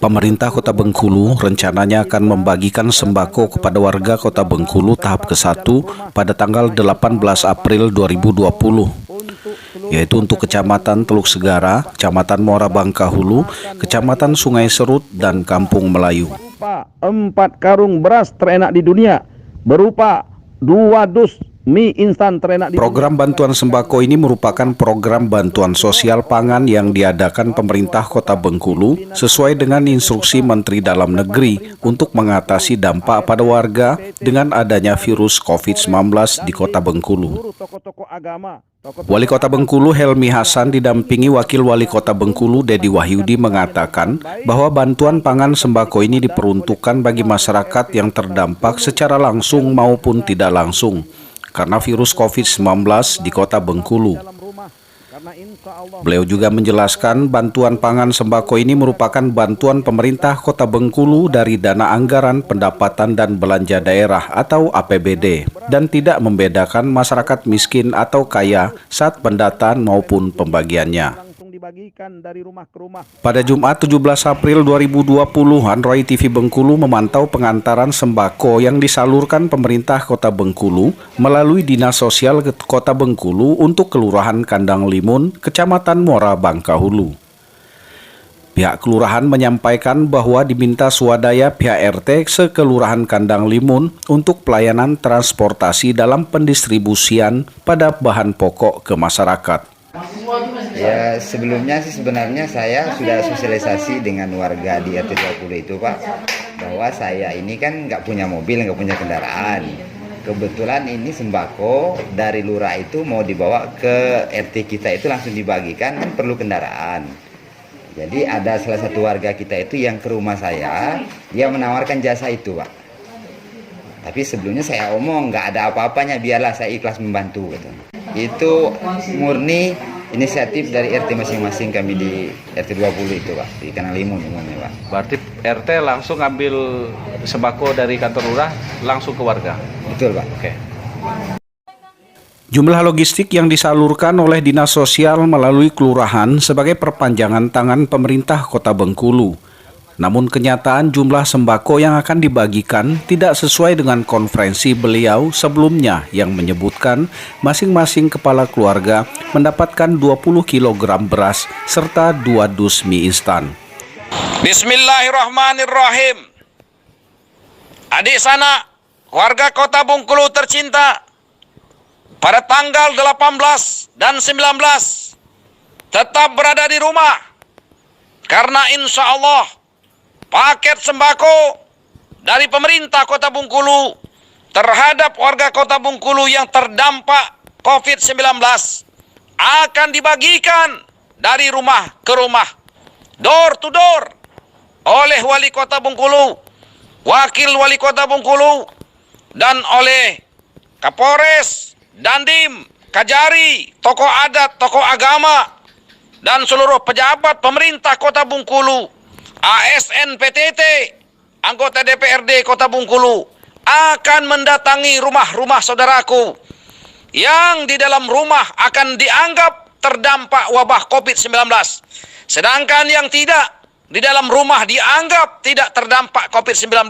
Pemerintah Kota Bengkulu rencananya akan membagikan sembako kepada warga Kota Bengkulu tahap ke-1 pada tanggal 18 April 2020, yaitu untuk Kecamatan Teluk Segara, Kecamatan Muara Bangka Hulu, Kecamatan Sungai Serut, dan Kampung Melayu. 4 karung beras terenak di dunia, berupa 2 dus mie instan terenak di Program bantuan sembako ini merupakan program bantuan sosial pangan yang diadakan pemerintah Kota Bengkulu sesuai dengan instruksi Menteri Dalam Negeri untuk mengatasi dampak pada warga dengan adanya virus COVID-19 di Kota Bengkulu. Wali Kota Bengkulu Helmi Hasan didampingi Wakil Wali Kota Bengkulu Dedi Wahyudi mengatakan bahwa bantuan pangan sembako ini diperuntukkan bagi masyarakat yang terdampak secara langsung maupun tidak langsung karena virus COVID-19 di Kota Bengkulu. Beliau juga menjelaskan bantuan pangan sembako ini merupakan bantuan pemerintah Kota Bengkulu dari dana anggaran pendapatan dan belanja daerah atau APBD dan tidak membedakan masyarakat miskin atau kaya saat pendataan maupun pembagiannya. Pada Jumat 17 April 2020, Android TV Bengkulu memantau pengantaran sembako yang disalurkan pemerintah Kota Bengkulu melalui Dinas Sosial Kota Bengkulu untuk Kelurahan Kandang Limun, Kecamatan Muara Bangka Hulu. Pihak kelurahan menyampaikan bahwa diminta swadaya pihak RT sekelurahan Kandang Limun untuk pelayanan transportasi dalam pendistribusian pada bahan pokok ke masyarakat. Ya, sebelumnya sih sebenarnya saya sudah sosialisasi dengan warga di RT 20 itu, Pak, bahwa saya ini kan nggak punya mobil, nggak punya kendaraan. Kebetulan ini sembako dari lurah itu mau dibawa ke RT kita itu langsung dibagikan, kan perlu kendaraan. Jadi ada salah satu warga kita itu yang ke rumah saya, dia menawarkan jasa itu, Pak. Tapi sebelumnya saya omong nggak ada apa-apanya, biarlah saya ikhlas membantu gitu. Itu murni inisiatif dari RT masing-masing kami di RT 20 itu, Pak, di Kandang Limun umumnya, Pak. Berarti RT langsung ambil sembako dari kantor lurah langsung ke warga? Betul, Pak. Oke. Jumlah logistik yang disalurkan oleh Dinas Sosial melalui kelurahan sebagai perpanjangan tangan pemerintah Kota Bengkulu. Namun kenyataan jumlah sembako yang akan dibagikan tidak sesuai dengan konferensi beliau sebelumnya yang menyebutkan masing-masing kepala keluarga mendapatkan 20 kg beras serta 2 dus mie instan. Bismillahirrahmanirrahim. Adik sanak, warga Kota Bengkulu tercinta, pada tanggal 18 dan 19 tetap berada di rumah karena insya Allah paket sembako dari pemerintah Kota Bengkulu terhadap warga Kota Bengkulu yang terdampak COVID-19 akan dibagikan dari rumah ke rumah, door to door, oleh Wali Kota Bengkulu, Wakil Wali Kota Bengkulu, dan oleh Kapolres, Dandim, Kajari, tokoh adat, tokoh agama, dan seluruh pejabat pemerintah Kota Bengkulu, ASN PTT, anggota DPRD Kota Bengkulu akan mendatangi rumah-rumah saudaraku yang di dalam rumah akan dianggap terdampak wabah COVID-19. Sedangkan yang tidak di dalam rumah dianggap tidak terdampak COVID-19.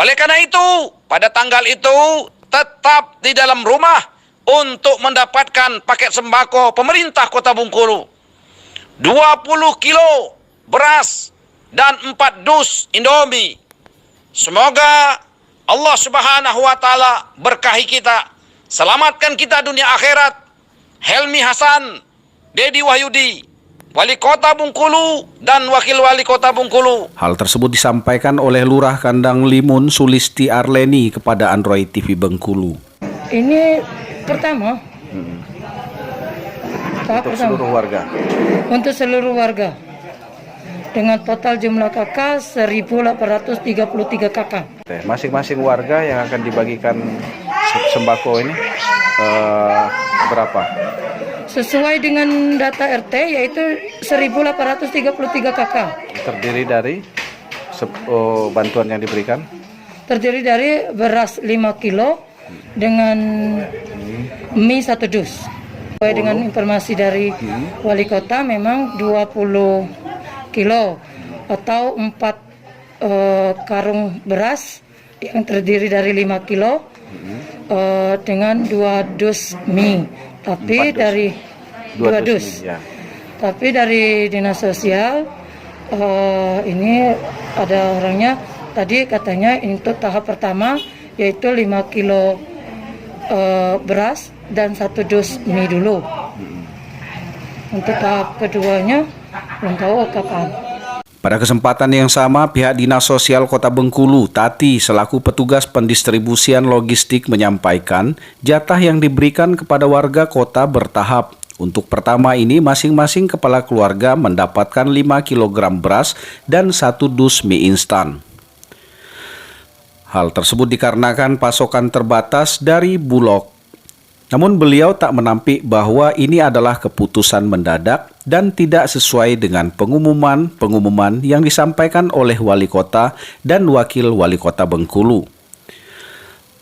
Oleh karena itu, pada tanggal itu tetap di dalam rumah untuk mendapatkan paket sembako pemerintah Kota Bengkulu. 20 kilo beras dan 4 dus Indomie. Semoga Allah Subhanahu wa Ta'ala berkahi kita, selamatkan kita dunia akhirat. Helmi Hasan, Dedi Wahyudi, Wali Kota Bengkulu dan Wakil Wali Kota Bengkulu. Hal tersebut disampaikan oleh Lurah Kandang Limun Sulisti Arleni kepada Android TV Bengkulu. Ini pertama. Untuk seluruh warga. Untuk seluruh warga. Dengan total jumlah kakak 1.833 kakak. Masing-masing warga yang akan dibagikan sembako ini berapa? Sesuai dengan data RT yaitu 1.833 kakak. Terdiri dari bantuan yang diberikan? Terdiri dari beras 5 kilo dengan mie 1 dus. Sesuai dengan informasi dari wali kota memang 20 kilo atau 4 karung beras yang terdiri dari 5 kilo dengan 2 dus mie. Tapi dari 2 dus. Ya. Tapi dari dinas sosial ini ada orangnya tadi katanya untuk tahap pertama yaitu 5 kilo beras dan 1 dus mie dulu. Untuk tahap keduanya belum tahu kapan. Pada kesempatan yang sama, pihak Dinas Sosial Kota Bengkulu, Tati, selaku petugas pendistribusian logistik menyampaikan jatah yang diberikan kepada warga kota bertahap. Untuk pertama ini, masing-masing kepala keluarga mendapatkan 5 kg beras dan 1 dus mie instan. Hal tersebut dikarenakan pasokan terbatas dari Bulog. Namun beliau tak menampik bahwa ini adalah keputusan mendadak dan tidak sesuai dengan pengumuman yang disampaikan oleh Wali Kota dan Wakil Wali Kota Bengkulu.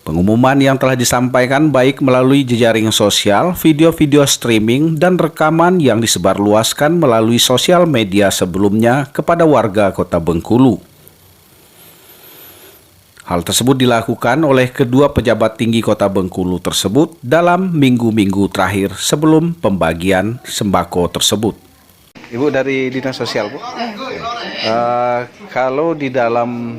Pengumuman yang telah disampaikan baik melalui jejaring sosial, video-video streaming, dan rekaman yang disebarluaskan melalui sosial media sebelumnya kepada warga Kota Bengkulu. Hal tersebut dilakukan oleh kedua pejabat tinggi Kota Bengkulu tersebut dalam minggu-minggu terakhir sebelum pembagian sembako tersebut. Ibu dari Dinas Sosial, Bu. Kalau di dalam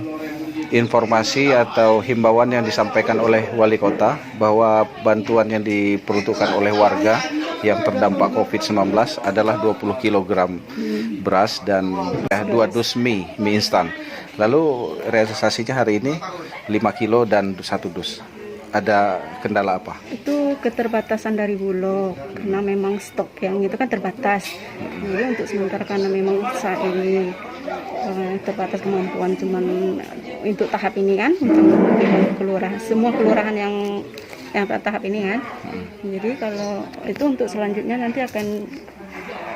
informasi atau himbauan yang disampaikan oleh Wali Kota bahwa bantuan yang diperuntukkan oleh warga yang terdampak COVID-19 adalah 20 kg beras dan 2 dus mie instan. Lalu realisasinya hari ini 5 kilo dan 1 dus. Ada kendala apa? Itu keterbatasan dari Bulog karena memang stok yang itu kan terbatas. Jadi untuk sementara karena memang saat ini terbatas kemampuan cuman untuk tahap ini kan untuk kelurahan semua kelurahan yang tahap ini kan. Jadi kalau itu untuk selanjutnya nanti akan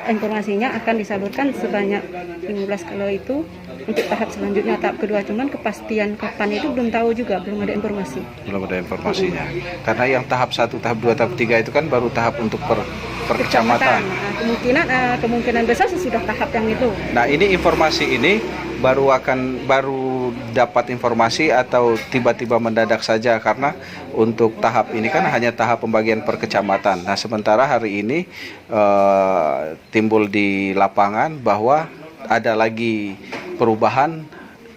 informasinya akan disalurkan sebanyak 15 kilo itu untuk tahap selanjutnya, tahap kedua, cuman kepastian kapan itu belum tahu juga, belum ada informasi. Belum ada informasinya. Karena yang tahap 1, tahap 2, tahap 3 itu kan baru tahap untuk per kecamatan. Nah, kemungkinan besar sesudah tahap yang itu. Nah, ini informasi ini baru dapat informasi atau tiba-tiba mendadak saja, karena untuk tahap ini kan hanya tahap pembagian per kecamatan. Nah, sementara hari ini timbul di lapangan bahwa ada lagi perubahan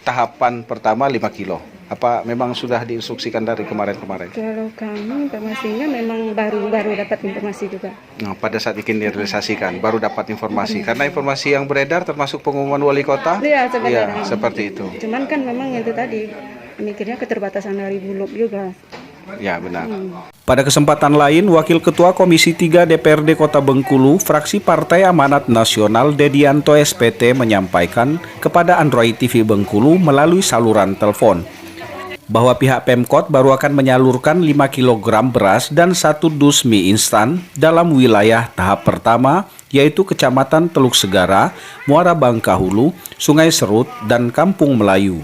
tahapan pertama 5 kilo. Apa memang sudah diinstruksikan dari kemarin-kemarin? Kalau kami informasinya memang baru dapat informasi juga. Nah, pada saat ini direalisasikan baru dapat informasi. Karena informasi yang beredar termasuk pengumuman Wali Kota. Iya, sebenarnya. Ya, seperti itu. Cuman kan memang itu tadi mikirnya keterbatasan dari Bulog juga. Ya, benar. Pada kesempatan lain, Wakil Ketua Komisi 3 DPRD Kota Bengkulu, fraksi Partai Amanat Nasional Dedianto SPT menyampaikan kepada Android TV Bengkulu melalui saluran telepon bahwa pihak Pemkot baru akan menyalurkan 5 kg beras dan 1 dus mie instan dalam wilayah tahap pertama, yaitu Kecamatan Teluk Segara, Muara Bangkahulu, Sungai Serut, dan Kampung Melayu.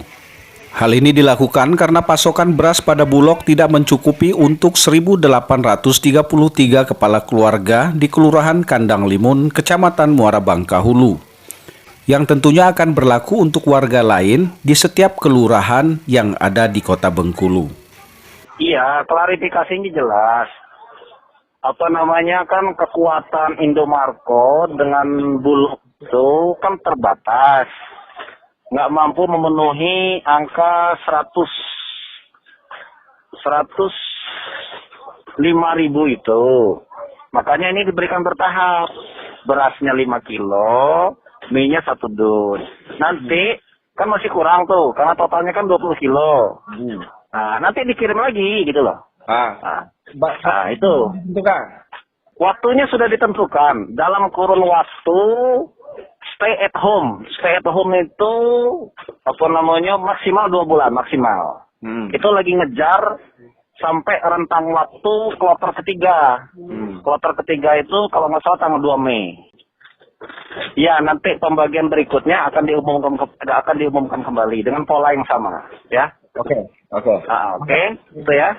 Hal ini dilakukan karena pasokan beras pada Bulog tidak mencukupi untuk 1.833 kepala keluarga di Kelurahan Kandang Limun, Kecamatan Muara Bangkahulu, yang tentunya akan berlaku untuk warga lain di setiap kelurahan yang ada di Kota Bengkulu. Iya, klarifikasinya jelas. Kan kekuatan Indomarko dengan Bulog itu kan terbatas. Nggak mampu memenuhi angka 105.000 itu. Makanya ini diberikan bertahap. Berasnya 5 kilo, mie-nya 1 dus. Nanti kan masih kurang tuh, karena totalnya kan 20 kilo. Nah, nanti dikirim lagi gitu loh. Nah, itu. Waktunya sudah ditentukan. Dalam kurun waktu stay at home. Stay at home itu maksimal 2 bulan maksimal. Itu lagi ngejar sampai rentang waktu kloter ketiga. Kloter ketiga itu kalau nggak salah tanggal 2 Mei. Ya, nanti pembagian berikutnya akan diumumkan kembali dengan pola yang sama, ya. Oke. Itu ya.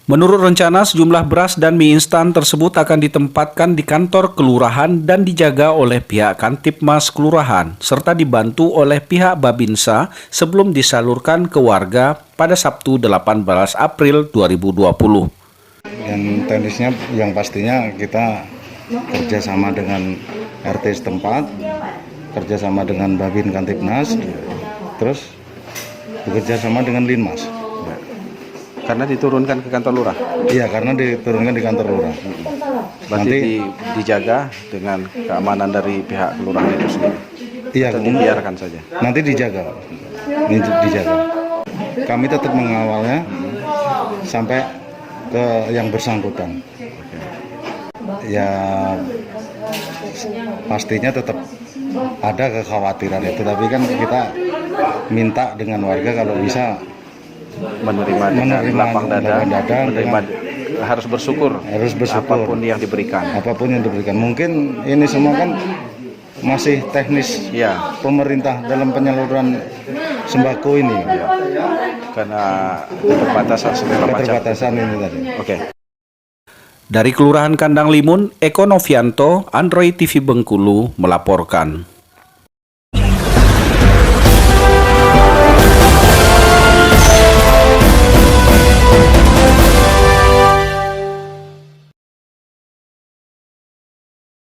Menurut rencana, sejumlah beras dan mie instan tersebut akan ditempatkan di kantor kelurahan dan dijaga oleh pihak Kantipmas Kelurahan, serta dibantu oleh pihak Babinsa sebelum disalurkan ke warga pada Sabtu 18 April 2020. Yang teknisnya yang pastinya kita kerjasama dengan RT setempat, kerjasama dengan Babin Kantipnas, terus bekerja sama dengan Linmas. Karena diturunkan ke kantor lurah. Iya, karena diturunkan di kantor lurah. Berarti dijaga dengan keamanan dari pihak kelurahan itu sendiri. Iya, Atau dibiarkan saja. nanti dijaga. Dijaga. Kami tetap mengawalnya sampai ke yang bersangkutan. Ya pastinya tetap ada kekhawatiran itu, tapi kan kita minta dengan warga kalau bisa menerima dengan lapang dada, harus bersyukur apapun yang diberikan. Mungkin ini semua kan masih teknis Ya, pemerintah dalam penyaluran sembako ini, karena keterbatasan segala macam. keterbatasan ini tadi. Oke. Dari Kelurahan Kandang Limun, Eko Novianto, Android TV Bengkulu melaporkan.